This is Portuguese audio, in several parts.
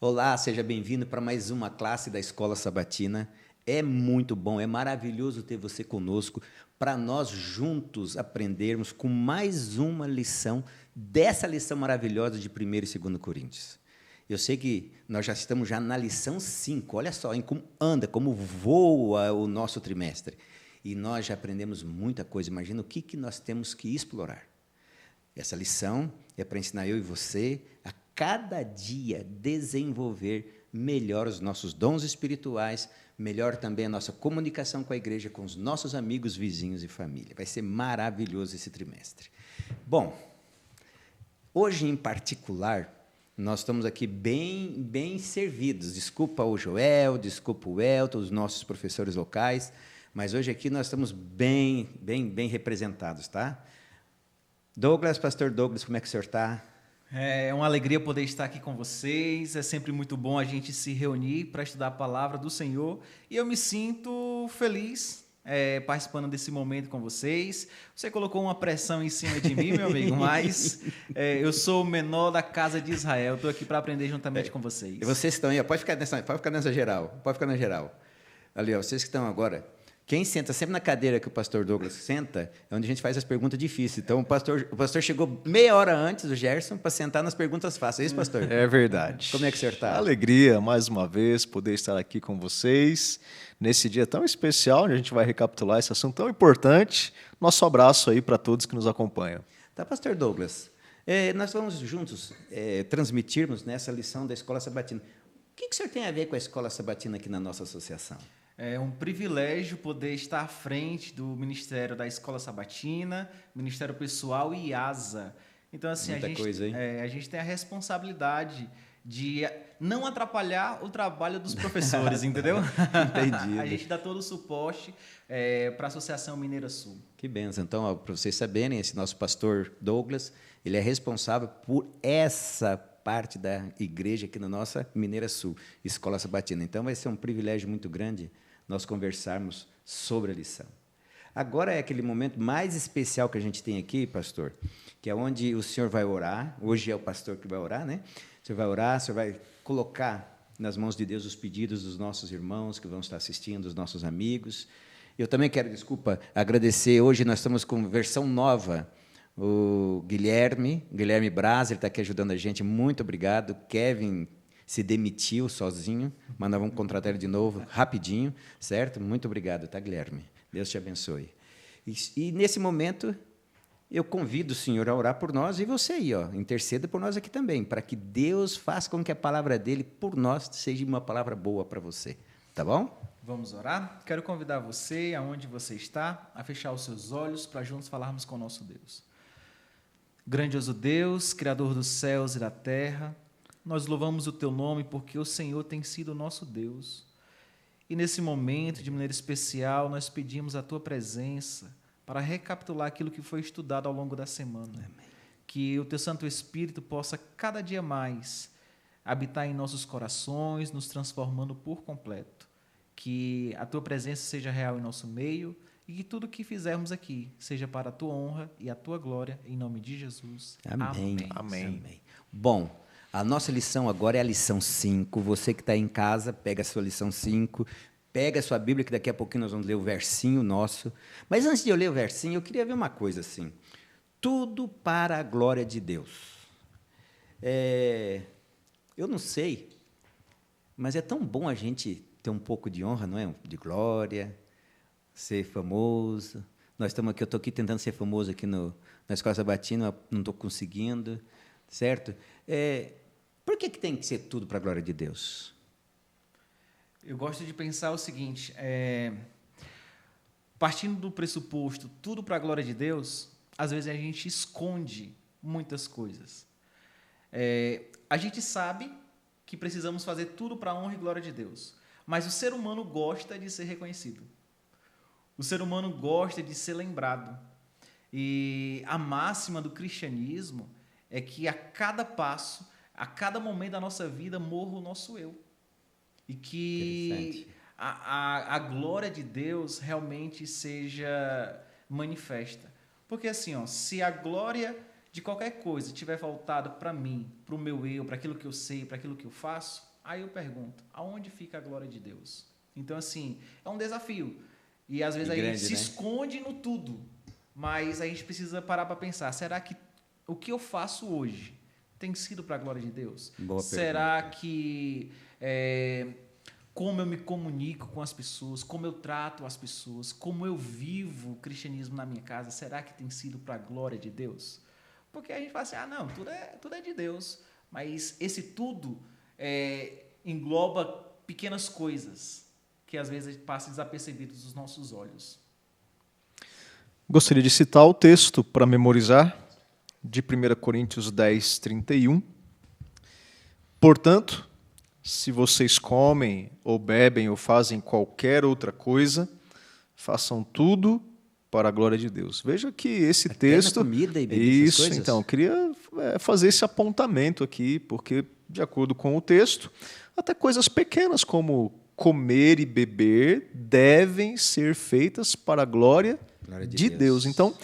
Olá, seja bem-vindo para mais uma classe da Escola Sabatina. É muito bom, é maravilhoso ter você conosco para nós juntos aprendermos com mais uma lição dessa lição maravilhosa de 1º e 2º Coríntios. Eu sei que nós já estamos na lição 5, olha só, em como anda, como voa o nosso trimestre. E nós já aprendemos muita coisa, imagina o que nós temos que explorar. Essa lição é para ensinar eu e você a cada dia desenvolver melhor os nossos dons espirituais, melhor também a nossa comunicação com a igreja, com os nossos amigos, vizinhos e família. Vai ser maravilhoso esse trimestre. Bom, hoje em particular, nós estamos aqui bem servidos. Desculpa o Joel, desculpa o Elton, os nossos professores locais, mas hoje aqui nós estamos bem representados, tá? Douglas, pastor Douglas, como é que o senhor está? É uma alegria poder estar aqui com vocês, é sempre muito bom a gente se reunir para estudar a palavra do Senhor, e eu me sinto feliz participando desse momento com vocês. Você colocou uma pressão em cima de mim, meu amigo, mas eu sou o menor da casa de Israel, estou aqui para aprender juntamente com vocês. E vocês estão aí, ó, pode ficar nessa geral, pode ficar na geral. Ali, ó, vocês que estão agora... Quem senta sempre na cadeira que o pastor Douglas senta, é onde a gente faz as perguntas difíceis. Então, o pastor chegou meia hora antes do Gerson para sentar nas perguntas fáceis. É isso, pastor? É verdade. Como é que o senhor está? Alegria, mais uma vez, poder estar aqui com vocês nesse dia tão especial, onde a gente vai recapitular esse assunto tão importante. Nosso abraço aí para todos que nos acompanham. Tá, pastor Douglas, nós vamos juntos transmitirmos nessa lição da Escola Sabatina. O que o senhor tem a ver com a Escola Sabatina aqui na nossa associação? É um privilégio poder estar à frente do Ministério da Escola Sabatina, Ministério Pessoal e IASA. Então, assim, a gente tem a responsabilidade de não atrapalhar o trabalho dos professores, entendeu? Entendi. A gente dá todo o suporte para a Associação Mineira Sul. Que bênção. Então, para vocês saberem, esse nosso pastor Douglas, ele é responsável por essa parte da igreja aqui na nossa Mineira Sul, Escola Sabatina. Então, vai ser um privilégio muito grande nós conversarmos sobre a lição. Agora é aquele momento mais especial que a gente tem aqui, pastor, que é onde o senhor vai orar. Hoje é o pastor que vai orar, né? O senhor vai orar, o senhor vai colocar nas mãos de Deus os pedidos dos nossos irmãos que vão estar assistindo, dos nossos amigos. Eu também quero, agradecer. Hoje nós estamos com versão nova. O Guilherme Braz, ele está aqui ajudando a gente. Muito obrigado. Kevin se demitiu sozinho, mas nós vamos contratar ele de novo rapidinho, certo? Muito obrigado, tá, Guilherme? Deus te abençoe. E nesse momento, eu convido o senhor a orar por nós e você aí, ó, interceda por nós aqui também, para que Deus faça com que a palavra dele, por nós, seja uma palavra boa para você. Tá bom? Vamos orar? Quero convidar você, aonde você está, a fechar os seus olhos para juntos falarmos com o nosso Deus. Grandioso Deus, Criador dos céus e da terra, nós louvamos o Teu nome porque o Senhor tem sido o nosso Deus. E nesse momento, de maneira especial, nós pedimos a Tua presença para recapitular aquilo que foi estudado ao longo da semana. Amém. Que o Teu Santo Espírito possa cada dia mais habitar em nossos corações, nos transformando por completo. Que a Tua presença seja real em nosso meio e que tudo que fizermos aqui seja para a Tua honra e a Tua glória, em nome de Jesus. Amém. Amém. Amém. Bom, a nossa lição agora é a lição 5. Você que está em casa, pega a sua lição 5, pega a sua Bíblia, que daqui a pouquinho nós vamos ler o versinho nosso. Mas antes de eu ler o versinho, eu queria ver uma coisa assim. Tudo para a glória de Deus. Eu não sei, mas é tão bom a gente ter um pouco de honra, não é? De glória, ser famoso. Nós estamos aqui, eu estou aqui tentando ser famoso aqui na Escola Sabatina, não estou conseguindo, certo? Por que tem que ser tudo para a glória de Deus? Eu gosto de pensar o seguinte, partindo do pressuposto tudo para a glória de Deus, às vezes a gente esconde muitas coisas. A gente sabe que precisamos fazer tudo para a honra e glória de Deus, mas o ser humano gosta de ser reconhecido. O ser humano gosta de ser lembrado. E a máxima do cristianismo é que a cada passo, a cada momento da nossa vida, morra o nosso eu. E que a glória de Deus realmente seja manifesta. Porque assim, se a glória de qualquer coisa tiver voltado para mim, para o meu eu, para aquilo que eu sei, para aquilo que eu faço, Aí eu pergunto, aonde fica a glória de Deus? Então, assim, é um desafio. E às vezes a gente se esconde no tudo. Mas a gente precisa parar para pensar, será que o que eu faço hoje tem sido para a glória de Deus? Boa será pergunta. que como eu me comunico com as pessoas, como eu trato as pessoas, como eu vivo o cristianismo na minha casa, será que tem sido para a glória de Deus? Porque a gente fala assim, não, tudo é de Deus. Mas esse tudo engloba pequenas coisas que às vezes passam desapercebidos dos nossos olhos. Gostaria de citar o texto para memorizar, de 1 Coríntios 10, 31. Portanto, se vocês comem, ou bebem, ou fazem qualquer outra coisa, façam tudo para a glória de Deus. Veja que esse Até texto... na comida e bebida, isso, essas coisas? então, eu queria fazer esse apontamento aqui, porque, de acordo com o texto, até coisas pequenas como comer e beber devem ser feitas para a glória de Deus. Então,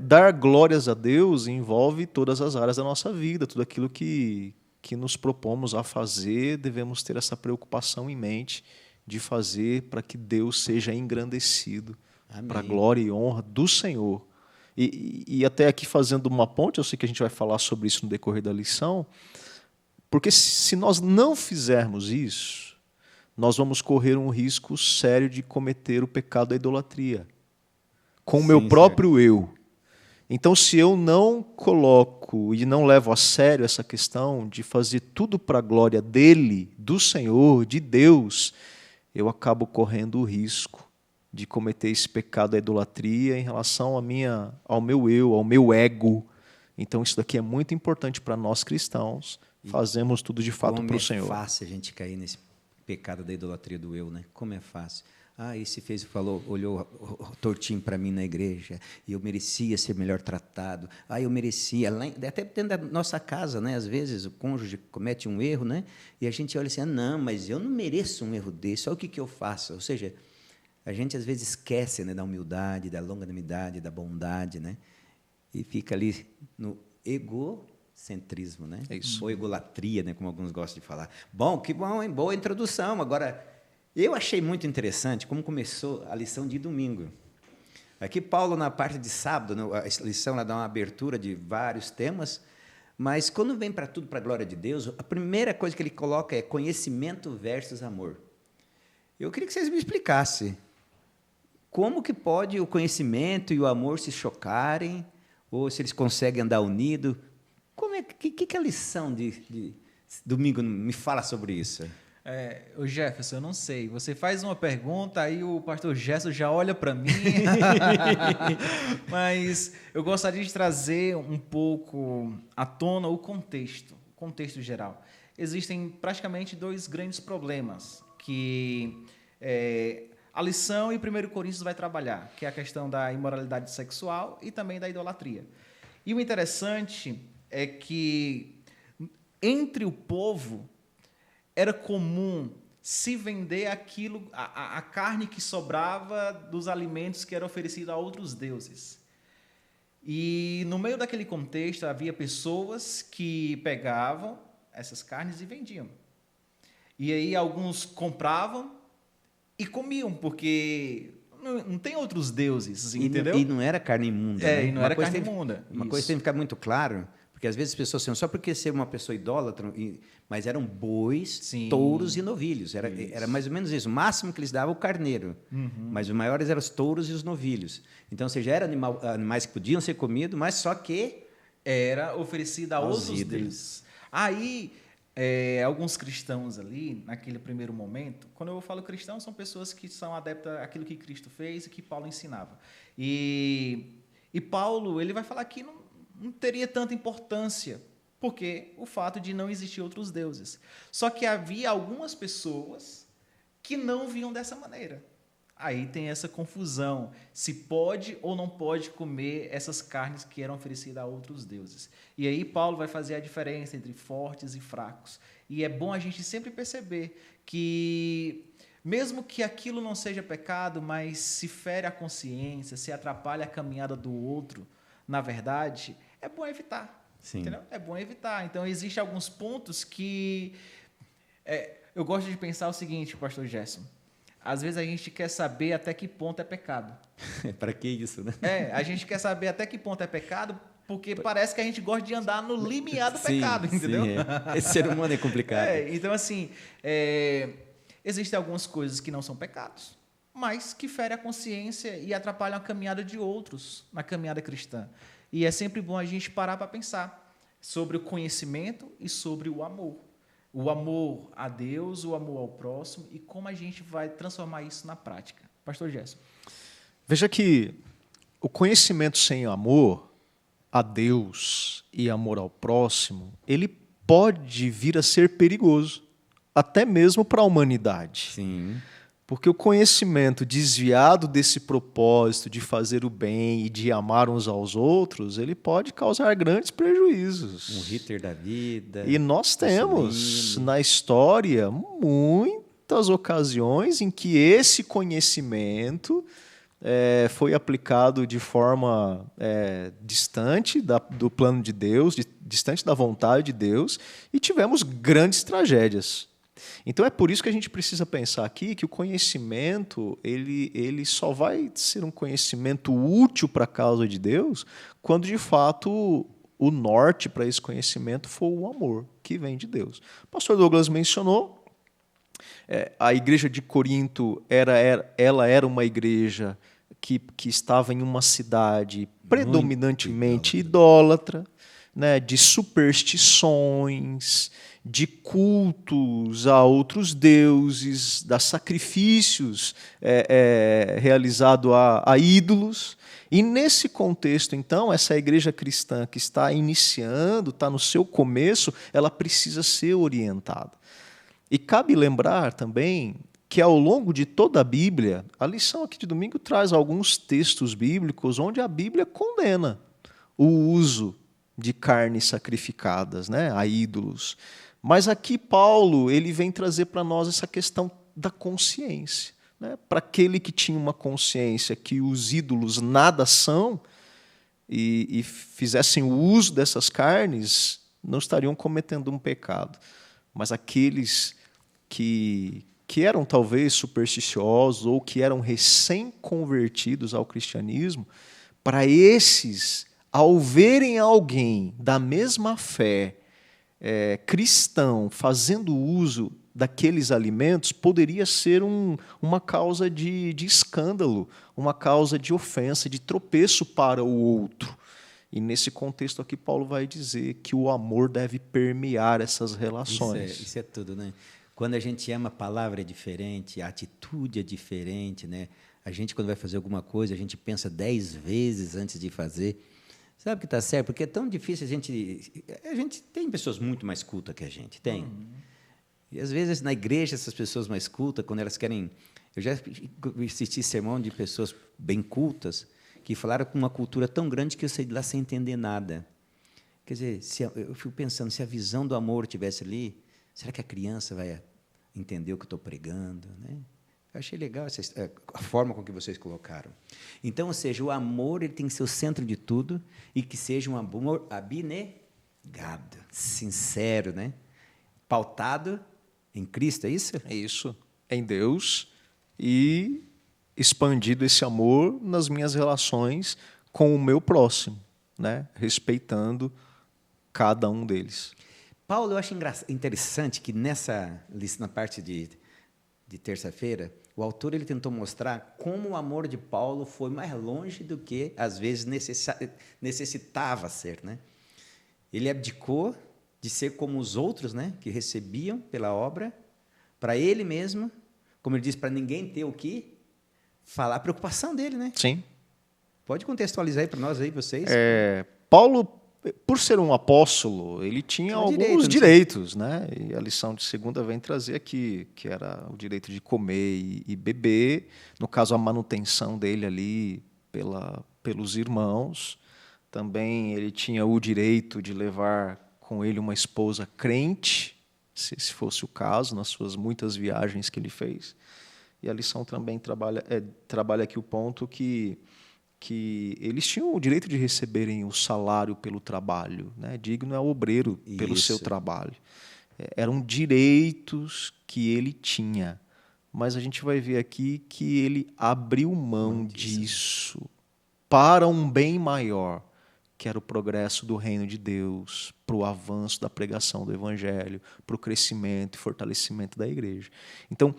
dar glórias a Deus envolve todas as áreas da nossa vida, tudo aquilo que nos propomos a fazer, devemos ter essa preocupação em mente de fazer para que Deus seja engrandecido, para a glória e honra do Senhor. E até aqui fazendo uma ponte, eu sei que a gente vai falar sobre isso no decorrer da lição, porque se nós não fizermos isso, nós vamos correr um risco sério de cometer o pecado da idolatria, com o meu próprio eu. Então, se eu não coloco e não levo a sério essa questão de fazer tudo para a glória dele, do Senhor, de Deus, eu acabo correndo o risco de cometer esse pecado da idolatria em relação ao meu eu, ao meu ego. Então, isso daqui é muito importante para nós cristãos, fazemos tudo de fato para o Senhor. Como é fácil a gente cair nesse pecado da idolatria do eu, né? Como é fácil. Esse olhou tortinho para mim na igreja, e eu merecia ser melhor tratado. Eu merecia, até dentro da nossa casa, né? Às vezes o cônjuge comete um erro, né? E a gente olha assim, não, mas eu não mereço um erro desse, olha o que eu faço. Ou seja, a gente às vezes esquece, né, da humildade, da longanimidade, da bondade, né? E fica ali no egocentrismo, né? É isso. Ou egolatria, né, como alguns gostam de falar. Bom, que bom, hein? Boa introdução. Agora, eu achei muito interessante como começou a lição de domingo. Aqui Paulo, na parte de sábado, a lição ela dá uma abertura de vários temas, mas quando vem para tudo para a glória de Deus, a primeira coisa que ele coloca é conhecimento versus amor. Eu queria que vocês me explicassem como que pode o conhecimento e o amor se chocarem, ou se eles conseguem andar unidos. Que é a lição de domingo me fala sobre isso? O Jefferson, eu não sei. Você faz uma pergunta, aí o pastor Gerson já olha para mim. Mas eu gostaria de trazer um pouco à tona o contexto geral. Existem praticamente dois grandes problemas que a lição e 1 Coríntios vai trabalhar, que é a questão da imoralidade sexual e também da idolatria. E o interessante é que entre o povo era comum se vender aquilo, a carne que sobrava dos alimentos que eram oferecidos a outros deuses. E no meio daquele contexto havia pessoas que pegavam essas carnes e vendiam. E aí alguns compravam e comiam, porque não tem outros deuses, entendeu? E não era carne imunda. Né? E não era carne imunda. Uma coisa tem que ficar muito claro, porque às vezes as pessoas são só porque ser uma pessoa idólatra, mas eram bois, touros e novilhos. Era mais ou menos isso. O máximo que eles davam o carneiro, mas os maiores eram os touros e os novilhos. Então, ou seja, eram animais que podiam ser comidos, mas só que era oferecido a outros deuses. Aí, alguns cristãos ali, naquele primeiro momento, quando eu falo cristão, são pessoas que são adeptas àquilo que Cristo fez e que Paulo ensinava. E Paulo, ele vai falar que não teria tanta importância, porque o fato de não existir outros deuses. Só que havia algumas pessoas que não viam dessa maneira. Aí tem essa confusão, se pode ou não pode comer essas carnes que eram oferecidas a outros deuses. E aí Paulo vai fazer a diferença entre fortes e fracos. E é bom a gente sempre perceber que, mesmo que aquilo não seja pecado, mas se fere a consciência, se atrapalha a caminhada do outro, na verdade, é bom evitar. Sim. Entendeu? É bom evitar. Então, existem alguns pontos que Eu gosto de pensar o seguinte, pastor Gerson. Às vezes a gente quer saber até que ponto é pecado. Para que isso, né? A gente quer saber até que ponto é pecado, porque parece que a gente gosta de andar no limiar do pecado, entendeu? Sim, é. Esse ser humano é complicado. Então, assim, existem algumas coisas que não são pecados, mas que ferem a consciência e atrapalham a caminhada de outros na caminhada cristã. E é sempre bom a gente parar para pensar sobre o conhecimento e sobre o amor. O amor a Deus, o amor ao próximo e como a gente vai transformar isso na prática. Pastor Gerson. Veja que o conhecimento sem amor a Deus e amor ao próximo, ele pode vir a ser perigoso, até mesmo para a humanidade. Sim. Porque o conhecimento desviado desse propósito de fazer o bem e de amar uns aos outros, ele pode causar grandes prejuízos. Um Hitler da vida. E nós temos na história muitas ocasiões em que esse conhecimento foi aplicado de forma distante do plano de Deus, distante da vontade de Deus, e tivemos grandes tragédias. Então é por isso que a gente precisa pensar aqui que o conhecimento ele só vai ser um conhecimento útil para a causa de Deus quando de fato o norte para esse conhecimento for o amor que vem de Deus. O pastor Douglas mencionou, a igreja de Corinto ela era uma igreja que estava em uma cidade predominantemente idólatra, né, de superstições, de cultos a outros deuses, de sacrifícios realizados a ídolos. E nesse contexto, então, essa igreja cristã que está iniciando, está no seu começo, ela precisa ser orientada. E cabe lembrar também que ao longo de toda a Bíblia, a lição aqui de domingo traz alguns textos bíblicos onde a Bíblia condena o uso de carnes sacrificadas, né, a ídolos. Mas aqui Paulo ele vem trazer para nós essa questão da consciência. Né? Para aquele que tinha uma consciência que os ídolos nada são e fizessem o uso dessas carnes, não estariam cometendo um pecado. Mas aqueles que eram talvez supersticiosos ou que eram recém-convertidos ao cristianismo, para esses, ao verem alguém da mesma fé, cristão, fazendo uso daqueles alimentos, poderia ser uma causa de escândalo, uma causa de ofensa, de tropeço para o outro. E nesse contexto aqui, Paulo vai dizer que o amor deve permear essas relações. Isso é tudo, né? Quando a gente ama, a palavra é diferente, a atitude é diferente, né? A gente, quando vai fazer alguma coisa, a gente pensa 10 vezes antes de fazer. Sabe que está certo? Porque é tão difícil a gente tem pessoas muito mais cultas que a gente, tem. E, às vezes, na igreja, essas pessoas mais cultas, quando elas querem... Eu já assisti sermão de pessoas bem cultas que falaram com uma cultura tão grande que eu saí de lá sem entender nada. Quer dizer, eu fico pensando, se a visão do amor estivesse ali, será que a criança vai entender o que eu estou pregando? Né? Eu achei legal a forma com que vocês colocaram. Então, ou seja, o amor ele tem que ser o centro de tudo e que seja um amor abnegado, sincero, né? Pautado em Cristo, é isso? É isso, em Deus, e expandido esse amor nas minhas relações com o meu próximo, né? Respeitando cada um deles. Paulo, eu acho interessante que na parte de terça-feira, o autor ele tentou mostrar como o amor de Paulo foi mais longe do que, às vezes, necessitava ser. Né? Ele abdicou de ser como os outros, né, que recebiam pela obra, para ele mesmo, como ele diz, para ninguém ter o que falar, a preocupação dele. Né? Sim. Pode contextualizar aí para nós, aí, vocês? Paulo, por ser um apóstolo, ele tinha alguns direitos, né? E a lição de segunda vem trazer aqui, que era o direito de comer e beber, no caso, a manutenção dele ali pelos irmãos. Também ele tinha o direito de levar com ele uma esposa crente, se fosse o caso, nas suas muitas viagens que ele fez. E a lição também trabalha aqui o ponto que eles tinham o direito de receberem o salário pelo trabalho, né? Digno é o obreiro pelo seu trabalho. eram direitos que ele tinha. Mas a gente vai ver aqui que ele abriu mão disso para um bem maior, que era o progresso do reino de Deus, para o avanço da pregação do evangelho, para o crescimento e fortalecimento da igreja. Então,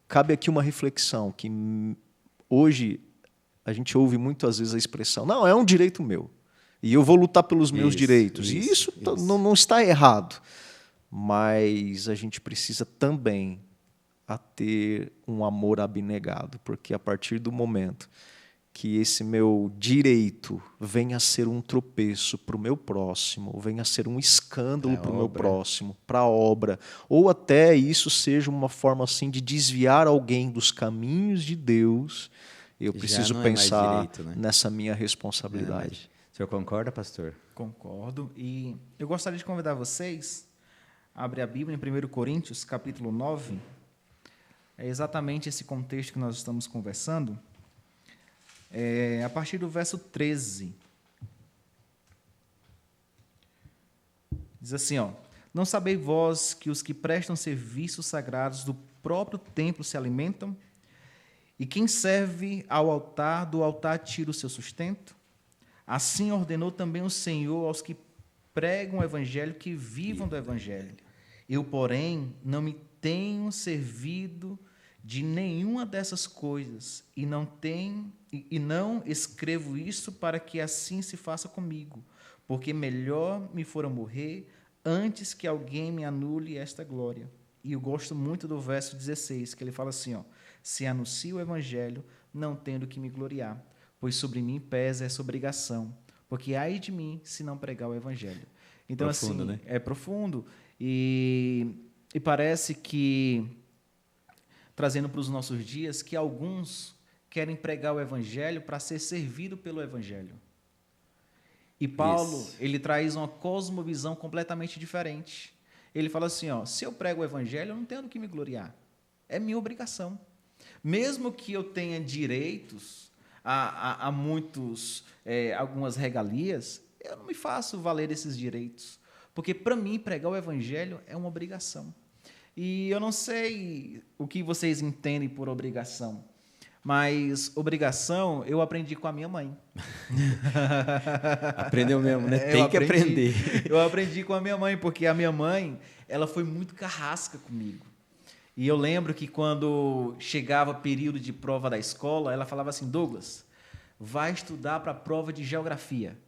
cabe aqui uma reflexão, que hoje a gente ouve muitas vezes a expressão, não, é um direito meu, e eu vou lutar pelos meus direitos. E isso. Não está errado, mas a gente precisa também a ter um amor abnegado, porque a partir do momento que esse meu direito venha a ser um tropeço para o meu próximo, venha a ser um escândalo para o meu próximo, para a obra, ou até isso seja uma forma assim de desviar alguém dos caminhos de Deus, eu preciso pensar nessa minha responsabilidade. O senhor concorda, pastor? Concordo. E eu gostaria de convidar vocês a abrir a Bíblia em 1 Coríntios, capítulo 9. É exatamente esse contexto que nós estamos conversando. A partir do verso 13. Diz assim, não sabeis vós que os que prestam serviços sagrados do próprio templo se alimentam? E quem serve ao altar, do altar tira o seu sustento? Assim ordenou também o Senhor aos que pregam o evangelho que vivam do evangelho. Eu, porém, não me tenho servido de nenhuma dessas coisas, e não escrevo isso para que assim se faça comigo, porque melhor me fora morrer antes que alguém me anule esta glória. E eu gosto muito do verso 16, que ele fala assim, se anuncio o evangelho, não tendo que me gloriar, pois sobre mim pesa essa obrigação, porque ai de mim se não pregar o evangelho. Então, profundo, assim, né? É profundo, e parece que, trazendo para os nossos dias, que alguns querem pregar o evangelho para ser servido pelo evangelho. E Paulo, ele traz uma cosmovisão completamente diferente. Ele fala assim, se eu prego o evangelho, eu não tenho do que me gloriar. É minha obrigação. Mesmo que eu tenha direitos a algumas regalias, eu não me faço valer esses direitos. Porque, para mim, pregar o evangelho é uma obrigação. E eu não sei o que vocês entendem por obrigação, mas obrigação eu aprendi com a minha mãe. Aprendeu mesmo, né? Tem que aprender. Eu aprendi com a minha mãe, porque a minha mãe, ela foi muito carrasca comigo. E eu lembro que quando chegava período de prova da escola, ela falava assim, Douglas, vai estudar para a prova de geografia.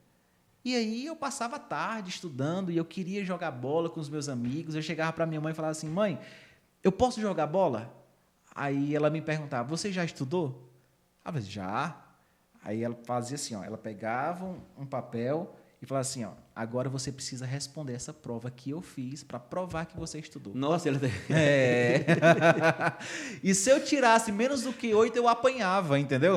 E aí eu passava a tarde estudando e eu queria jogar bola com os meus amigos. Eu chegava para minha mãe e falava assim, mãe, eu posso jogar bola? Aí ela me perguntava, você já estudou? Ah, mas já. Aí ela fazia assim, ela pegava um papel e falava assim, agora você precisa responder essa prova que eu fiz para provar que você estudou. Nossa, ela... E se eu tirasse menos do que 8, eu apanhava, entendeu?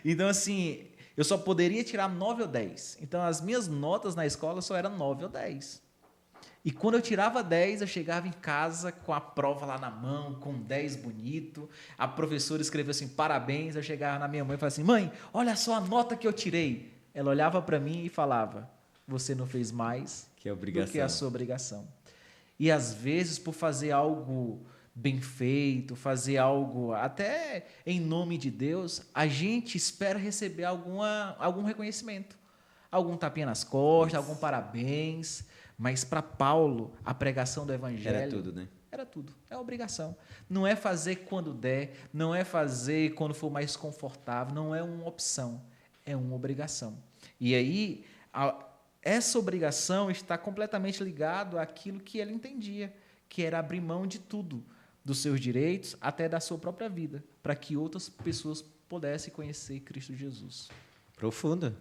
Então, assim, eu só poderia tirar 9 ou 10. Então, as minhas notas na escola só eram 9 ou 10. E quando eu tirava 10, eu chegava em casa com a prova lá na mão, com 10 bonito. A professora escreveu assim, parabéns. Eu chegava na minha mãe e falava assim, mãe, olha só a nota que eu tirei. Ela olhava para mim e falava, você não fez mais do que a sua obrigação. E, às vezes, por fazer algo bem feito, fazer algo até em nome de Deus, a gente espera receber algum reconhecimento, algum tapinha nas costas, algum parabéns. Mas para Paulo, a pregação do evangelho... Era tudo, né? Era tudo, é obrigação. Não é fazer quando der, não é fazer quando for mais confortável, não é uma opção, é uma obrigação. E aí, essa obrigação está completamente ligada àquilo que ele entendia, que era abrir mão de tudo, dos seus direitos, até da sua própria vida, para que outras pessoas pudessem conhecer Cristo Jesus. Profundo.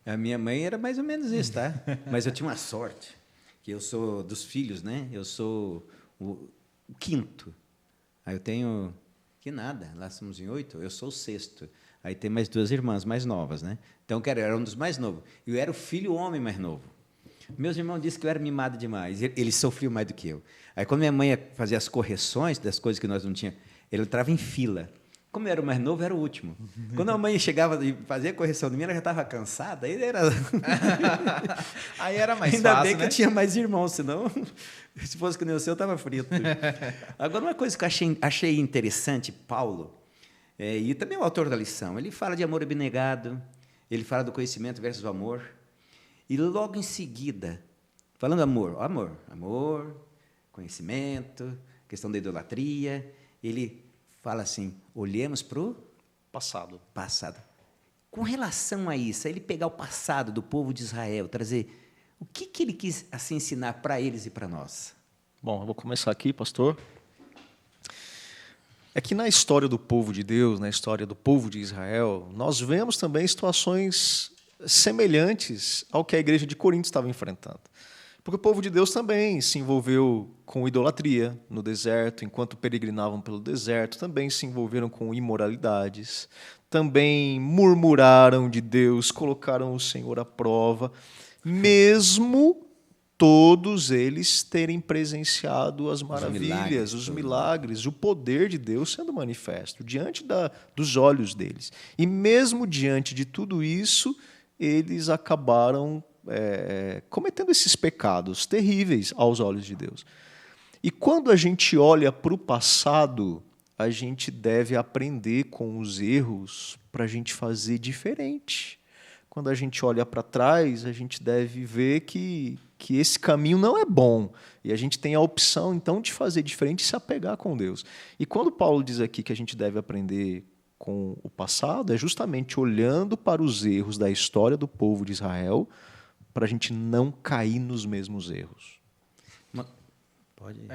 A minha mãe era mais ou menos isso, tá? Mas eu tinha uma sorte, que eu sou dos filhos, né? Eu sou o quinto. Aí eu tenho... Que nada, lá somos em 8, eu sou o sexto. Aí tem mais 2 irmãs mais novas, né? Então, eu era um dos mais novos. Eu era o filho homem mais novo. Meus irmãos disseram que eu era mimado demais. Eles sofriam mais do que eu. Aí, quando minha mãe fazia as correções das coisas que nós não tínhamos, ele entrava em fila. Como eu era o mais novo, eu era o último. Quando a mãe chegava e fazia a correção de mim, ela já estava cansada, aí era... Aí era mais Ainda fácil, bem que né? eu tinha mais irmãos, senão, se fosse que nem o seu, eu estava frito. Agora, uma coisa que eu achei interessante, Paulo, e também o autor da lição, ele fala de amor abnegado, ele fala do conhecimento versus o amor, e logo em seguida, falando amor, conhecimento, questão da idolatria, ele fala assim, olhemos para o Passado. passado. Com relação a isso, ele pegar o passado do povo de Israel, trazer o que ele quis assim ensinar para eles e para nós. Bom, eu vou começar aqui, pastor. É que na história do povo de Deus, na história do povo de Israel, nós vemos também situações semelhantes ao que a igreja de Corinto estava enfrentando. Porque o povo de Deus também se envolveu com idolatria no deserto, enquanto peregrinavam pelo deserto, também se envolveram com imoralidades, também murmuraram de Deus, colocaram o Senhor à prova, mesmo todos eles terem presenciado as maravilhas, os milagres, o poder de Deus sendo manifesto diante dos olhos deles. E mesmo diante de tudo isso, eles acabaram cometendo esses pecados terríveis aos olhos de Deus. E quando a gente olha para o passado, a gente deve aprender com os erros para a gente fazer diferente. Quando a gente olha para trás, a gente deve ver que esse caminho não é bom. E a gente tem a opção, então, de fazer diferente e se apegar com Deus. E quando Paulo diz aqui que a gente deve aprender com o passado, é justamente olhando para os erros da história do povo de Israel, para a gente não cair nos mesmos erros. Pode ir.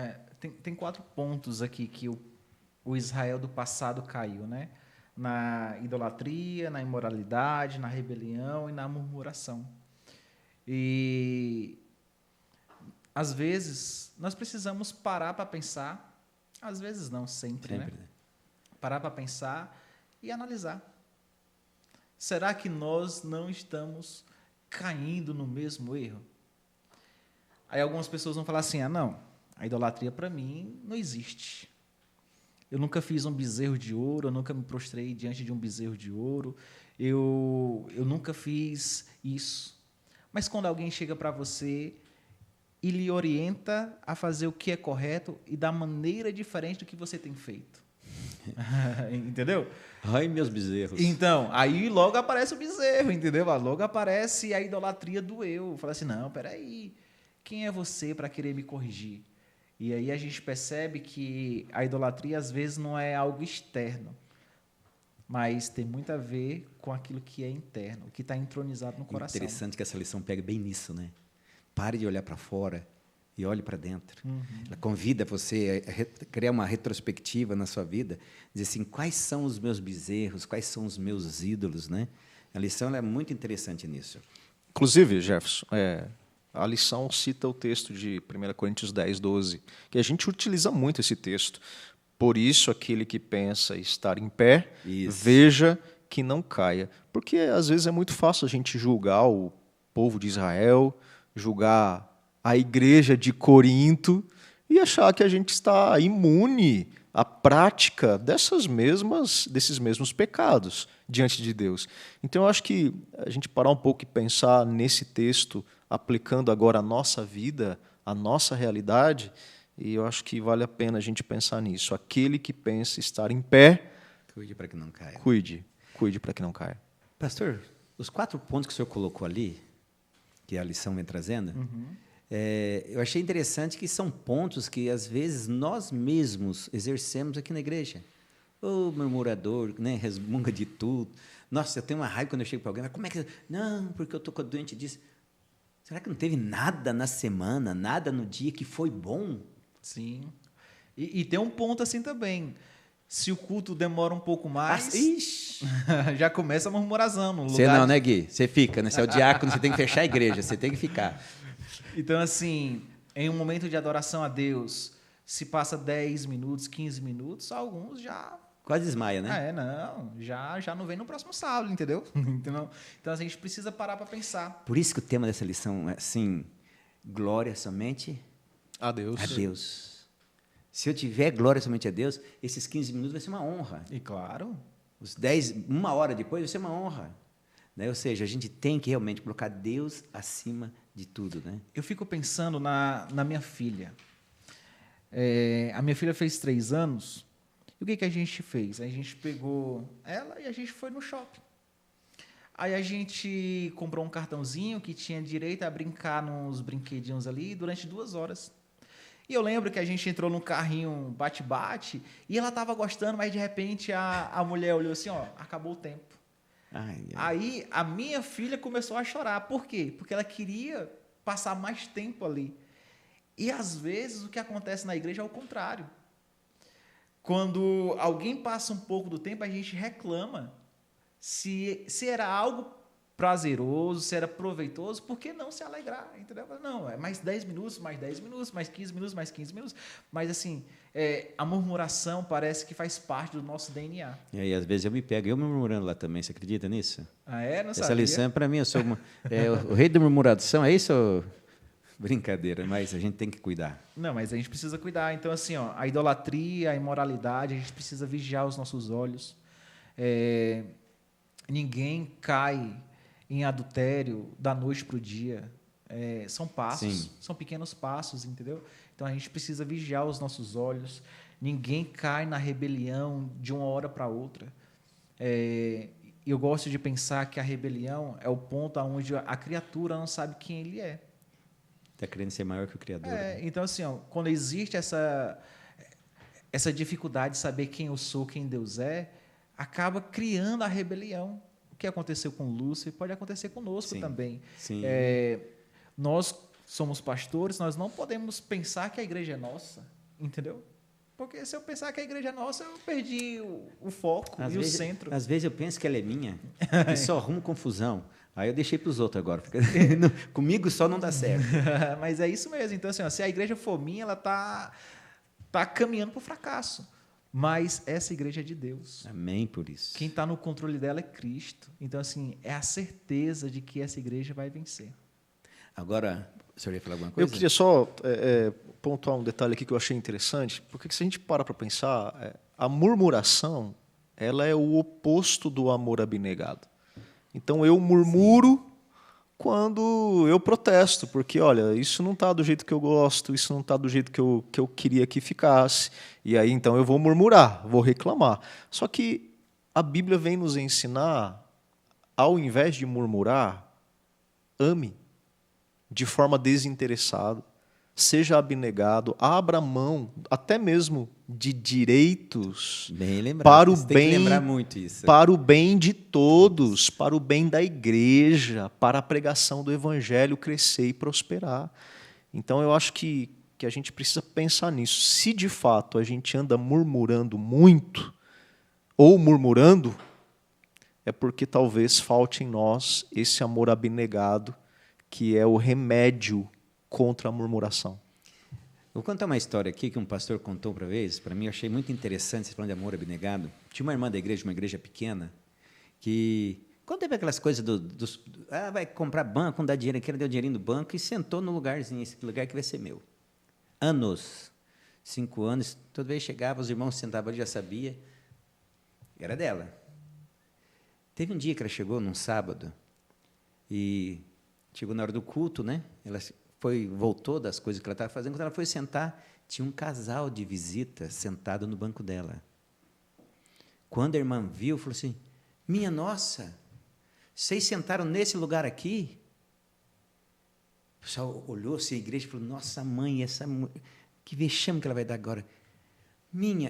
Tem 4 pontos aqui que o Israel do passado caiu, né? Na idolatria, na imoralidade, na rebelião e na murmuração. E às vezes nós precisamos parar para pensar, às vezes não, sempre, né? Parar para pensar e analisar. Será que nós não estamos caindo no mesmo erro? Aí algumas pessoas vão falar assim, não, a idolatria para mim não existe. Eu nunca fiz um bezerro de ouro, eu nunca me prostrei diante de um bezerro de ouro, eu nunca fiz isso. Mas quando alguém chega para você e lhe orienta a fazer o que é correto e da maneira diferente do que você tem feito. Entendeu? Ai, meus bezerros. Então, aí logo aparece o bezerro, entendeu? Logo aparece a idolatria do eu. Fala assim, não, peraí, quem é você para querer me corrigir? E aí a gente percebe que a idolatria às vezes não é algo externo, mas tem muito a ver com aquilo que é interno, o que está entronizado no coração. Interessante que essa lição pega bem nisso, né? Pare de olhar para fora e olhe para dentro. Ela convida você a criar uma retrospectiva na sua vida, dizer assim, quais são os meus bezerros, quais são os meus ídolos, né? A lição ela é muito interessante nisso. Inclusive, Jefferson, a lição cita o texto de 1 Coríntios 10, 12, que a gente utiliza muito esse texto. Por isso, aquele que pensa estar em pé, veja que não caia. Porque, às vezes, é muito fácil a gente julgar o povo de Israel, julgar a igreja de Corinto e achar que a gente está imune à prática desses mesmos pecados diante de Deus. Então, eu acho que a gente parar um pouco e pensar nesse texto, aplicando agora a nossa vida, a nossa realidade, e eu acho que vale a pena a gente pensar nisso. Aquele que pensa estar em pé, cuide para que não caia. Cuide para que não caia. Pastor, os 4 pontos que o senhor colocou ali, que a lição vem trazendo, eu achei interessante que são pontos que, às vezes, nós mesmos exercemos aqui na igreja. O murmurador, né, resmunga de tudo. Nossa, eu tenho uma raiva quando eu chego para alguém, mas como é que... Não, porque eu estou doente disso. Será que não teve nada na semana, nada no dia que foi bom? Sim. E tem um ponto assim também. Se o culto demora um pouco mais, já começa a murmuração. No Você lugar não, né, Gui? Você fica, né? Você é o diácono, você tem que fechar a igreja, você tem que ficar. Então, assim, em um momento de adoração a Deus, se passa 10 minutos, 15 minutos, alguns já... Quase desmaia, né? Já não vem no próximo sábado, entendeu? Então, a gente precisa parar para pensar. Por isso que o tema dessa lição é, assim, glória somente a Deus. A Deus. Se eu tiver glória somente a Deus, esses 15 minutos vai ser uma honra. E claro. Os 10, uma hora depois vai ser uma honra. Né? Ou seja, a gente tem que realmente colocar Deus acima de tudo. Né? Eu fico pensando na minha filha. A minha filha fez 3 anos. E o que a gente fez? A gente pegou ela e a gente foi no shopping. Aí a gente comprou um cartãozinho que tinha direito a brincar nos brinquedinhos ali durante 2 horas. E eu lembro que a gente entrou num carrinho bate-bate e ela estava gostando, mas de repente a mulher olhou assim, ó, acabou o tempo. Ai. Aí a minha filha começou a chorar. Por quê? Porque ela queria passar mais tempo ali. E às vezes o que acontece na igreja é o contrário. Quando alguém passa um pouco do tempo, a gente reclama. Se era algo prazeroso, se era proveitoso, por que não se alegrar? Entendeu? Não, é mais 10 minutos, mais 10 minutos, mais 15 minutos, mais 15 minutos. Mas, assim, a murmuração parece que faz parte do nosso DNA. E aí, às vezes, eu me pego, eu murmurando lá também. Você acredita nisso? Ah, é? Não Essa sabia? lição é para mim. Eu sou o rei da murmuração, é isso? Brincadeira, mas a gente tem que cuidar. Não, mas a gente precisa cuidar. Então, assim, ó, a idolatria, a imoralidade, a gente precisa vigiar os nossos olhos. Ninguém cai em adultério da noite para o dia. São passos, Sim. são pequenos passos, entendeu? Então a gente precisa vigiar os nossos olhos. Ninguém cai na rebelião de uma hora para outra. Eu gosto de pensar que a rebelião é o ponto onde a criatura não sabe quem ele é. Está querendo ser maior que o Criador. Né? Então, assim, ó, quando existe essa dificuldade de saber quem eu sou, quem Deus é, acaba criando a rebelião. O que aconteceu com Lúcifer pode acontecer conosco Sim, também. sim. Nós somos pastores, nós não podemos pensar que a igreja é nossa, entendeu? Porque se eu pensar que a igreja é nossa, eu perdi o foco Às e vezes, o centro. Às vezes eu penso que ela é minha e só arrumo confusão. Aí eu deixei para os outros agora. Comigo só não dá certo. Mas é isso mesmo. Então, assim, ó, se a igreja for minha, ela tá caminhando para o fracasso. Mas essa igreja é de Deus. Amém por isso. Quem está no controle dela é Cristo. Então, assim, é a certeza de que essa igreja vai vencer. Agora, o senhor ia falar alguma coisa? Eu queria só pontuar um detalhe aqui que eu achei interessante, porque se a gente para pensar, a murmuração ela é o oposto do amor abnegado. Então, eu murmuro quando eu protesto, porque, olha, isso não está do jeito que eu gosto, isso não está do jeito que eu queria que ficasse. E aí, então, eu vou murmurar, vou reclamar. Só que a Bíblia vem nos ensinar, ao invés de murmurar, ame de forma desinteressada, seja abnegado, abra mão, até mesmo de direitos Bem lembrado. Tem para que lembrar muito isso. Para o bem de todos, para o bem da igreja, para a pregação do evangelho crescer e prosperar. Então, eu acho que a gente precisa pensar nisso. Se, de fato, a gente anda murmurando muito, ou murmurando, é porque talvez falte em nós esse amor abnegado, que é o remédio contra a murmuração. Vou contar uma história aqui que um pastor contou para vez. Para mim, eu achei muito interessante, você falando de amor abnegado. Tinha uma irmã da igreja, uma igreja pequena, que, quando teve aquelas coisas vai comprar banco, não dá dinheiro aqui, ela deu dinheirinho no banco e sentou no lugarzinho, esse lugar que vai ser meu. 5 anos, toda vez chegava, os irmãos sentavam ali, já sabia, era dela. Teve um dia que ela chegou, num sábado, e chegou na hora do culto, né? Ela voltou das coisas que ela estava fazendo. Quando ela foi sentar, tinha um casal de visita sentado no banco dela. Quando a irmã viu, falou assim: minha nossa, vocês sentaram nesse lugar aqui? O pessoal olhou-se a igreja e falou: nossa mãe, que vexame que ela vai dar agora.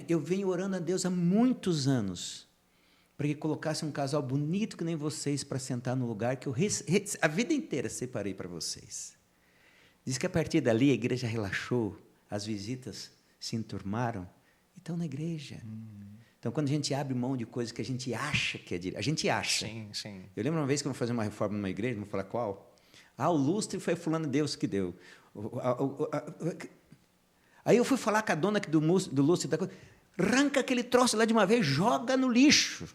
Eu venho orando a Deus há muitos anos para que colocasse um casal bonito que nem vocês para sentar no lugar que eu a vida inteira separei para vocês. Diz que a partir dali a igreja relaxou, as visitas se enturmaram e estão na igreja. Então, quando a gente abre mão de coisas que a gente acha que é direito, a gente acha. Sim, sim. Eu lembro uma vez que eu vou fazer uma reforma numa igreja, não vou falar qual. O lustre foi fulano Deus que deu. Aí eu fui falar com a dona do lustre, arranca aquele troço lá de uma vez, joga no lixo.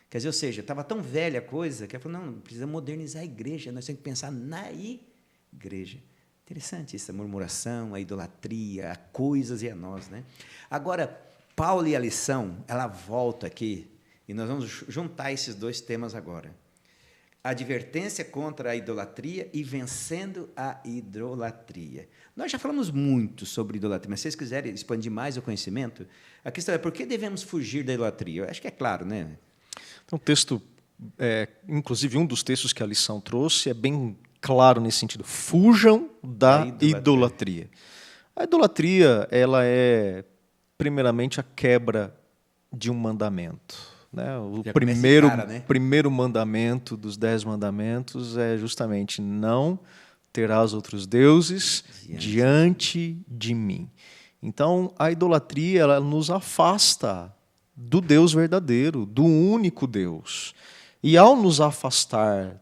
Quer dizer, ou seja, estava tão velha a coisa que ela falou: não, precisa modernizar a igreja, nós temos que pensar na igreja. Interessante isso, a murmuração, a idolatria, a coisas e a nós, né? Agora, Paulo e a lição, ela volta aqui, e nós vamos juntar esses dois temas agora. A advertência contra a idolatria e vencendo a idolatria. Nós já falamos muito sobre idolatria, mas se vocês quiserem expandir mais o conhecimento, a questão é por que devemos fugir da idolatria? Eu acho que é claro, né? Então, o texto, inclusive um dos textos que a lição trouxe, é bem claro nesse sentido. Fujam da idolatria. A idolatria, ela é, primeiramente, a quebra de um mandamento. Né? O primeiro mandamento dos 10 mandamentos é justamente não terás outros deuses diante de mim. Então, a idolatria ela nos afasta do Deus verdadeiro, do único Deus. E ao nos afastar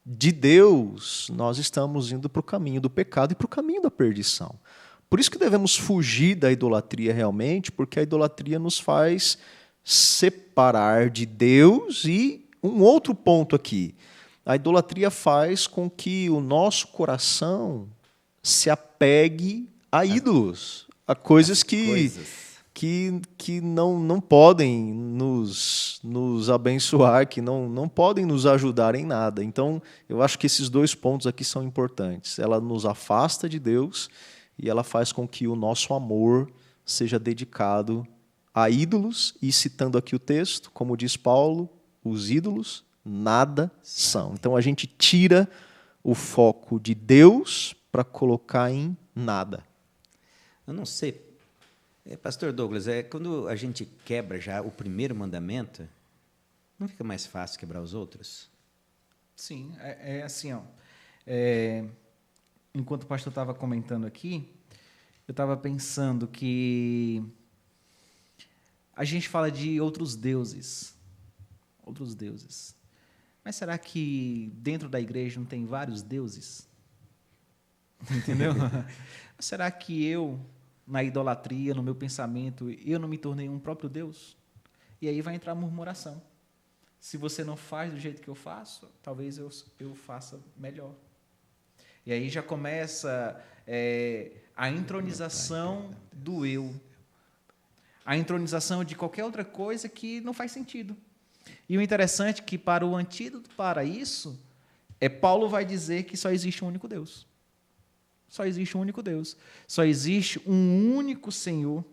de Deus, nós estamos indo para o caminho do pecado e para o caminho da perdição. Por isso que devemos fugir da idolatria realmente, porque a idolatria nos faz separar de Deus. E um outro ponto aqui, a idolatria faz com que o nosso coração se apegue a ídolos, a coisas que não podem nos abençoar, que não podem nos ajudar em nada. Então, eu acho que esses dois pontos aqui são importantes. Ela nos afasta de Deus e ela faz com que o nosso amor seja dedicado a ídolos. E citando aqui o texto, como diz Paulo, os ídolos nada são. Então, a gente tira o foco de Deus para colocar em nada. Eu não sei, Pastor Douglas, quando a gente quebra já o primeiro mandamento, não fica mais fácil quebrar os outros? Sim, é assim, ó. Enquanto o pastor estava comentando aqui, eu estava pensando que a gente fala de outros deuses. Mas será que dentro da igreja não tem vários deuses? Entendeu? Será que eu, na idolatria, no meu pensamento, eu não me tornei um próprio Deus? E aí vai entrar a murmuração. Se você não faz do jeito que eu faço, talvez eu faça melhor. E aí já começa a entronização do eu. A entronização de qualquer outra coisa que não faz sentido. E o interessante é que, para o antídoto para isso, Paulo vai dizer que só existe um único Deus. Só existe um único Deus. Só existe um único Senhor.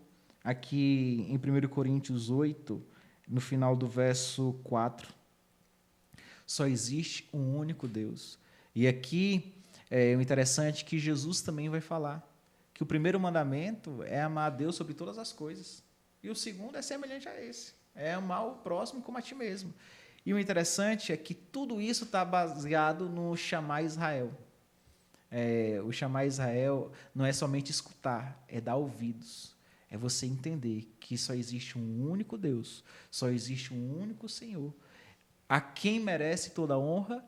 Aqui em 1 Coríntios 8, no final do verso 4. Só existe um único Deus. E aqui o interessante é que Jesus também vai falar que o primeiro mandamento é amar a Deus sobre todas as coisas. E o segundo é semelhante a esse. É amar o próximo como a ti mesmo. E o interessante é que tudo isso está baseado no chamar Israel. O chamar Israel não é somente escutar, é dar ouvidos. É você entender que só existe um único Deus, só existe um único Senhor, a quem merece toda honra,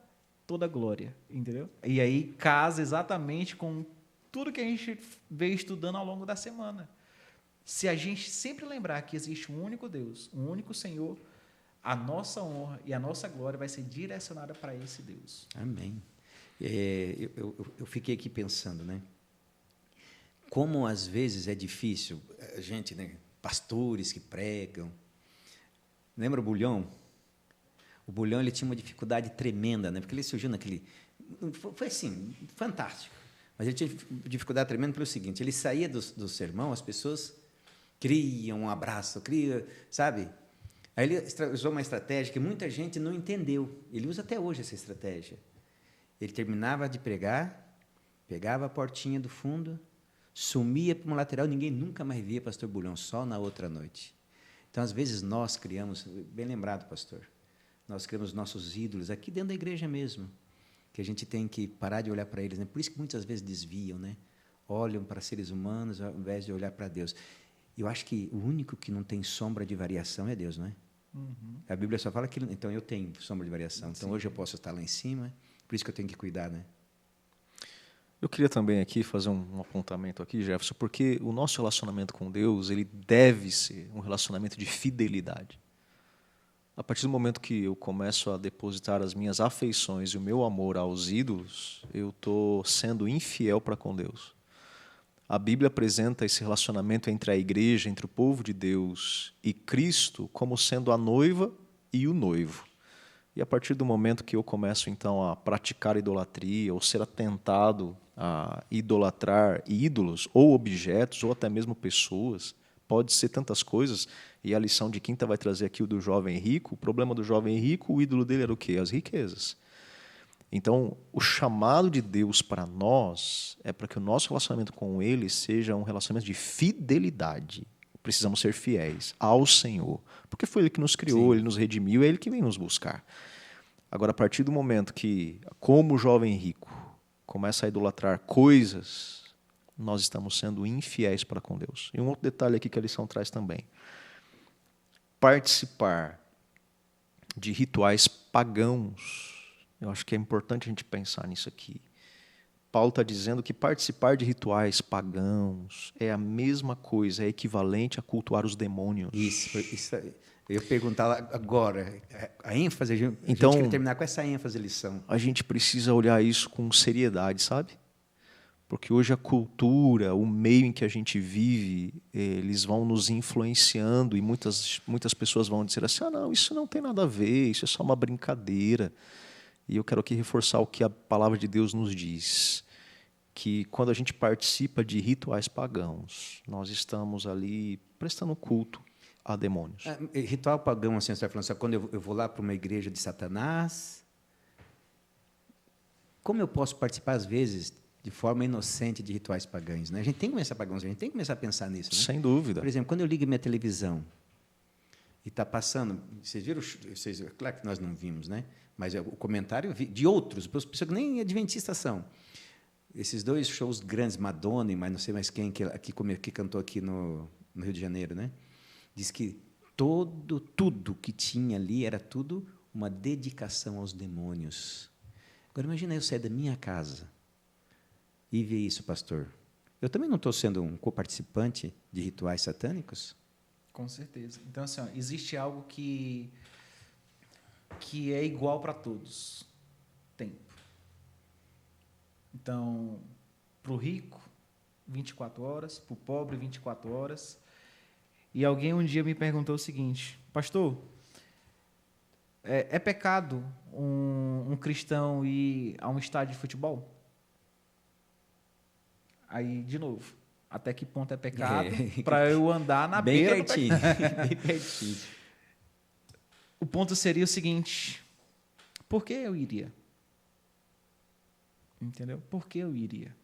toda glória. Entendeu? E aí casa exatamente com tudo que a gente veio estudando ao longo da semana. Se a gente sempre lembrar que existe um único Deus, um único Senhor, a nossa honra e a nossa glória vai ser direcionada para esse Deus. Amém. Eu fiquei aqui pensando, né? Como às vezes é difícil, a gente, né? Pastores que pregam. Lembra o Bulhão? O Bulhão ele tinha uma dificuldade tremenda, né? Porque ele surgiu naquele... Foi assim, fantástico. Mas ele tinha dificuldade tremenda pelo seguinte, ele saía do sermão, as pessoas criam um abraço, sabe? Aí ele usou uma estratégia que muita gente não entendeu. Ele usa até hoje essa estratégia. Ele terminava de pregar, pegava a portinha do fundo, sumia para uma lateral, ninguém nunca mais via pastor Bulhão, só na outra noite. Então, às vezes, nós criamos, bem lembrado, pastor, nós criamos nossos ídolos aqui dentro da igreja mesmo, que a gente tem que parar de olhar para eles, né? Por isso que muitas vezes desviam, né? Olham para seres humanos ao invés de olhar para Deus. Eu acho que o único que não tem sombra de variação é Deus, não é? Uhum. A Bíblia só fala que então eu tenho sombra de variação. Então, hoje eu posso estar lá em cima, por isso que eu tenho que cuidar, né? Eu queria também aqui fazer um apontamento aqui, Jefferson, porque o nosso relacionamento com Deus ele deve ser um relacionamento de fidelidade. A partir do momento que eu começo a depositar as minhas afeições e o meu amor aos ídolos, eu estou sendo infiel para com Deus. A Bíblia apresenta esse relacionamento entre a igreja, entre o povo de Deus e Cristo, como sendo a noiva e o noivo. E a partir do momento que eu começo, então, a praticar idolatria ou ser atentado a idolatrar ídolos ou objetos ou até mesmo pessoas, pode ser tantas coisas, e a lição de quinta vai trazer aqui o do jovem rico. O problema do jovem rico, o ídolo dele era o quê? As riquezas. Então, o chamado de Deus para nós é para que o nosso relacionamento com Ele seja um relacionamento de fidelidade. Precisamos ser fiéis ao Senhor, porque foi Ele que nos criou, Sim. Ele nos redimiu, é Ele que vem nos buscar. Agora, a partir do momento que, como o jovem rico, começa a idolatrar coisas, nós estamos sendo infiéis para com Deus. E um outro detalhe aqui que a lição traz também. Participar de rituais pagãos. Eu acho que é importante a gente pensar nisso aqui. Paulo está dizendo que participar de rituais pagãos é a mesma coisa, é equivalente a cultuar os demônios. Isso eu ia perguntar agora, a ênfase, Então, gente quer terminar com essa ênfase a lição. A gente precisa olhar isso com seriedade, sabe? Porque hoje a cultura, o meio em que a gente vive, eles vão nos influenciando e muitas pessoas vão dizer assim, não, isso não tem nada a ver, isso é só uma brincadeira. E eu quero aqui reforçar o que a palavra de Deus nos diz, que quando a gente participa de rituais pagãos, nós estamos ali prestando culto a demônios. Ritual pagão, assim, você está falando, quando eu vou lá para uma igreja de Satanás, como eu posso participar, às vezes, de forma inocente de rituais pagãos? Né? A gente tem que começar a gente tem que começar a pensar nisso. Né? Sem dúvida. Por exemplo, quando eu ligo minha televisão e está passando, vocês viram, claro que nós não vimos, né? Mas o comentário de outros, pessoas que nem adventistas são. Esses dois shows grandes, Madonna e mais não sei mais quem, que cantou aqui no Rio de Janeiro, né? Diz que tudo que tinha ali era tudo uma dedicação aos demônios. Agora, imagina eu sair da minha casa e ver isso, pastor. Eu também não estou sendo um coparticipante de rituais satânicos? Com certeza. Então, assim, existe algo que é igual para todos. Tempo. Então, para o rico, 24 horas, para o pobre, 24 horas. E alguém um dia me perguntou o seguinte, pastor, é pecado um cristão ir a um estádio de futebol? Aí, de novo, até que ponto é pecado para eu andar na bem beira pertinho, do pecado? bem pertinho. O ponto seria o seguinte, por que eu iria? Entendeu? Por que eu iria?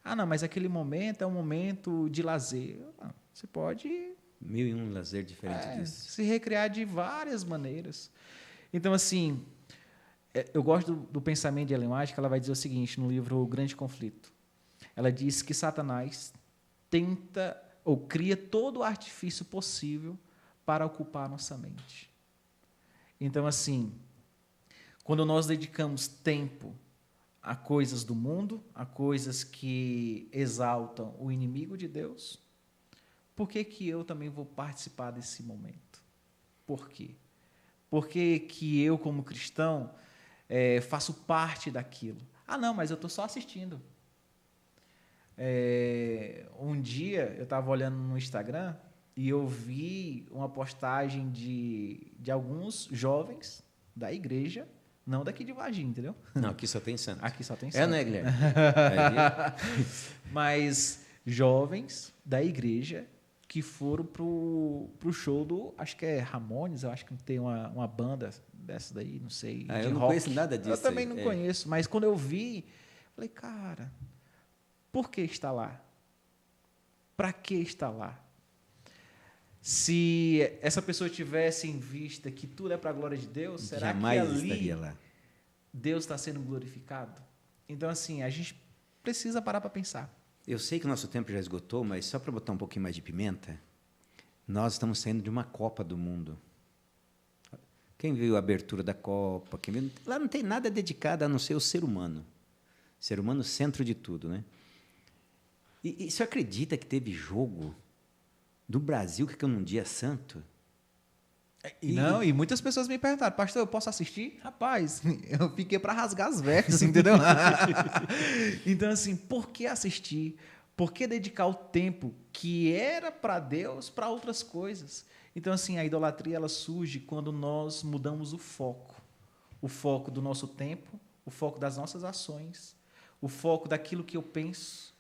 Não, mas aquele momento é um momento de lazer. Você pode... 1001 lazer diferente disso. Se recriar de várias maneiras. Então, assim, eu gosto do pensamento de Ellen White, que ela vai dizer o seguinte, no livro O Grande Conflito. Ela diz que Satanás tenta ou cria todo o artifício possível para ocupar a nossa mente. Então, assim, quando nós dedicamos tempo a coisas do mundo, a coisas que exaltam o inimigo de Deus, por que eu também vou participar desse momento? Por quê? Por que eu, como cristão, faço parte daquilo? Não, mas eu estou só assistindo. Um dia, eu estava olhando no Instagram e eu vi uma postagem de alguns jovens da igreja, não daqui de Varginha, entendeu? Não, aqui só tem santo. Aqui só tem santo. Não é, Guilherme? Mas jovens da igreja que foram pro show do, acho que é Ramones, eu acho que tem uma banda dessa daí, não sei, de eu não rock. conheço nada disso. Eu também não conheço, mas quando eu vi, falei, cara, por que está lá? Para que está lá? Se essa pessoa tivesse em vista que tudo é para a glória de Deus, será jamais que ali estaria lá. Deus está sendo glorificado? Então, assim, a gente precisa parar para pensar. Eu sei que o nosso tempo já esgotou, mas só para botar um pouquinho mais de pimenta, nós estamos saindo de uma Copa do Mundo. Quem viu a abertura da Copa? Lá não tem nada dedicado a não ser o ser humano. Ser humano centro de tudo, né? E você acredita que teve jogo do Brasil que é num dia santo? E muitas pessoas me perguntaram, pastor, eu posso assistir? Rapaz, eu fiquei para rasgar as vestes, entendeu? Então, assim, por que assistir? Por que dedicar o tempo que era para Deus para outras coisas? Então, assim, a idolatria ela surge quando nós mudamos o foco do nosso tempo, o foco das nossas ações, o foco daquilo que eu penso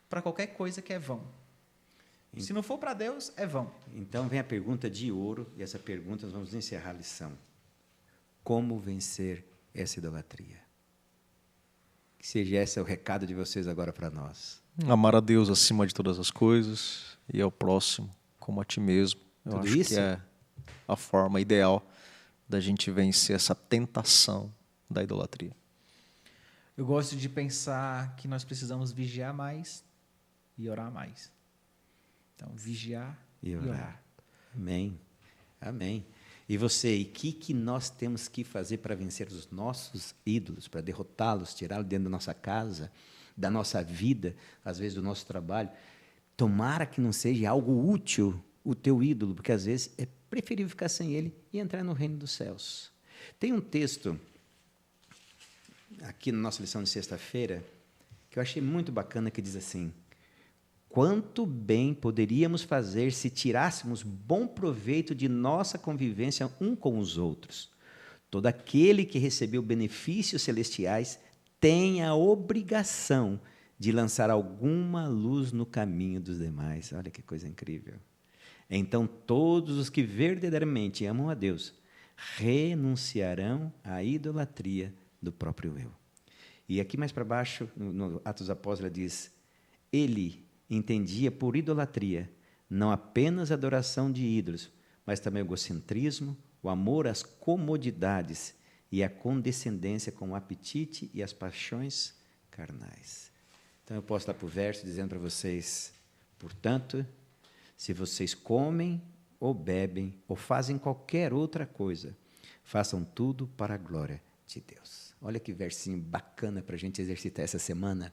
para qualquer coisa que é vão. Se não for para Deus, é vão. Então vem a pergunta de ouro, e essa pergunta nós vamos encerrar a lição. Como vencer essa idolatria? Que seja esse o recado de vocês agora para nós. Amar a Deus acima de todas as coisas e ao próximo como a ti mesmo. Eu Tudo acho isso? que é a forma ideal da gente vencer essa tentação da idolatria. Eu gosto de pensar que nós precisamos vigiar mais e orar mais. Então, vigiar e orar. Amém. Amém. E você, e o que nós temos que fazer para vencer os nossos ídolos, para derrotá-los, tirá-los dentro da nossa casa, da nossa vida, às vezes do nosso trabalho? Tomara que não seja algo útil o teu ídolo, porque às vezes é preferível ficar sem ele e entrar no reino dos céus. Tem um texto aqui na nossa lição de sexta-feira que eu achei muito bacana, que diz assim: quanto bem poderíamos fazer se tirássemos bom proveito de nossa convivência um com os outros. Todo aquele que recebeu benefícios celestiais tem a obrigação de lançar alguma luz no caminho dos demais. Olha que coisa incrível. Então, todos os que verdadeiramente amam a Deus renunciarão à idolatria do próprio eu. E aqui mais para baixo, no Atos dos Apóstolos, diz: ele entendia por idolatria não apenas a adoração de ídolos, mas também o egocentrismo, o amor às comodidades e a condescendência com o apetite e as paixões carnais. Então eu posso dar para o verso dizendo para vocês: portanto, se vocês comem ou bebem ou fazem qualquer outra coisa, façam tudo para a glória de Deus. Olha que versinho bacana para a gente exercitar essa semana.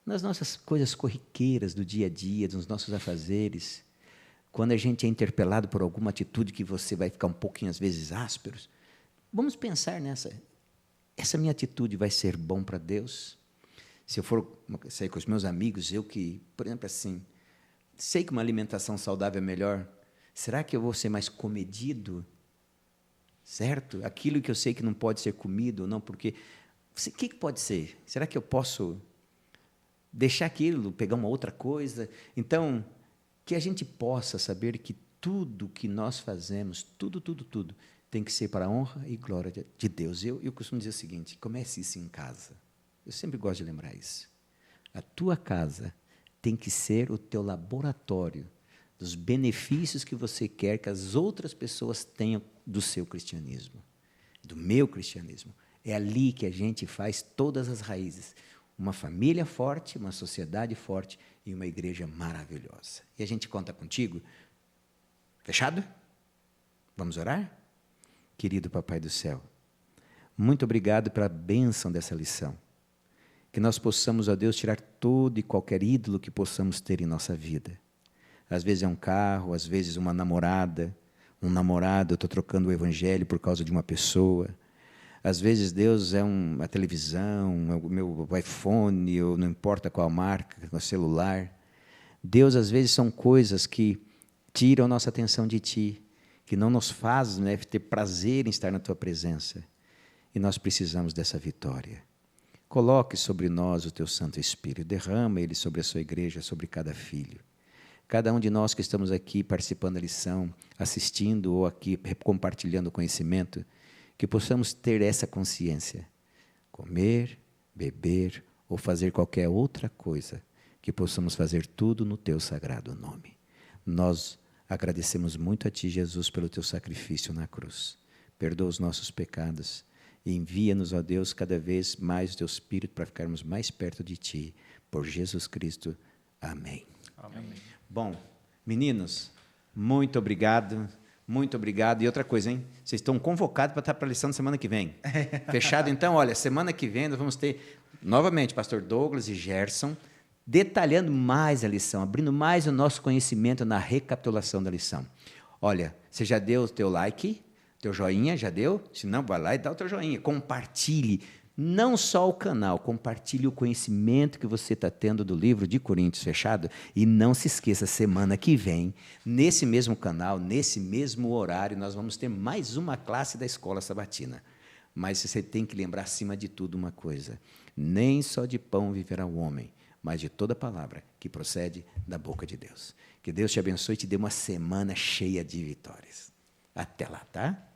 Nas nossas coisas corriqueiras do dia a dia, dos nossos afazeres, quando a gente é interpelado por alguma atitude que você vai ficar um pouquinho, às vezes, ásperos, vamos pensar nessa. Essa minha atitude vai ser bom para Deus? Se eu for sair com os meus amigos, eu que, por exemplo, assim, sei que uma alimentação saudável é melhor, será que eu vou ser mais comedido? Certo? Aquilo que eu sei que não pode ser comido ou não, porque o que pode ser? Será que eu posso deixar aquilo, pegar uma outra coisa? Então, que a gente possa saber que tudo que nós fazemos, tudo, tem que ser para a honra e glória de Deus. Eu costumo dizer o seguinte: comece isso em casa. Eu sempre gosto de lembrar isso. A tua casa tem que ser o teu laboratório dos benefícios que você quer que as outras pessoas tenham do seu cristianismo, do meu cristianismo. É ali que a gente faz todas as raízes. Uma família forte, uma sociedade forte e uma igreja maravilhosa. E a gente conta contigo. Fechado? Vamos orar? Querido Papai do Céu, muito obrigado pela bênção dessa lição. Que nós possamos, ó Deus, tirar todo e qualquer ídolo que possamos ter em nossa vida. Às vezes é um carro, às vezes uma namorada, um namorado, eu estou trocando o evangelho por causa de uma pessoa. Às vezes, Deus, é a televisão, é o meu iPhone, ou não importa qual marca, o celular. Deus, às vezes, são coisas que tiram a nossa atenção de Ti, que não nos fazem, né, ter prazer em estar na Tua presença. E nós precisamos dessa vitória. Coloque sobre nós o Teu Santo Espírito, derrama Ele sobre a Sua igreja, sobre cada filho. Cada um de nós que estamos aqui participando da lição, assistindo ou aqui compartilhando o conhecimento, que possamos ter essa consciência, comer, beber ou fazer qualquer outra coisa, que possamos fazer tudo no Teu sagrado nome. Nós agradecemos muito a Ti, Jesus, pelo Teu sacrifício na cruz. Perdoa os nossos pecados e envia-nos, ó Deus, cada vez mais o Teu Espírito para ficarmos mais perto de Ti. Por Jesus Cristo. Amém. Amém. Bom, meninos, muito obrigado. Muito obrigado. E outra coisa, hein? Vocês estão convocados para estar para a lição da semana que vem. Fechado? Então, olha, semana que vem nós vamos ter, novamente, pastor Douglas e Gerson, detalhando mais a lição, abrindo mais o nosso conhecimento na recapitulação da lição. Olha, você já deu o teu like, teu joinha, já deu? Se não, vai lá e dá o teu joinha. Compartilhe, não só o canal, compartilhe o conhecimento que você está tendo do livro de Coríntios fechado. E não se esqueça, semana que vem, nesse mesmo canal, nesse mesmo horário, nós vamos ter mais uma classe da Escola Sabatina. Mas você tem que lembrar, acima de tudo, uma coisa: nem só de pão viverá o homem, mas de toda palavra que procede da boca de Deus. Que Deus te abençoe e te dê uma semana cheia de vitórias. Até lá, tá?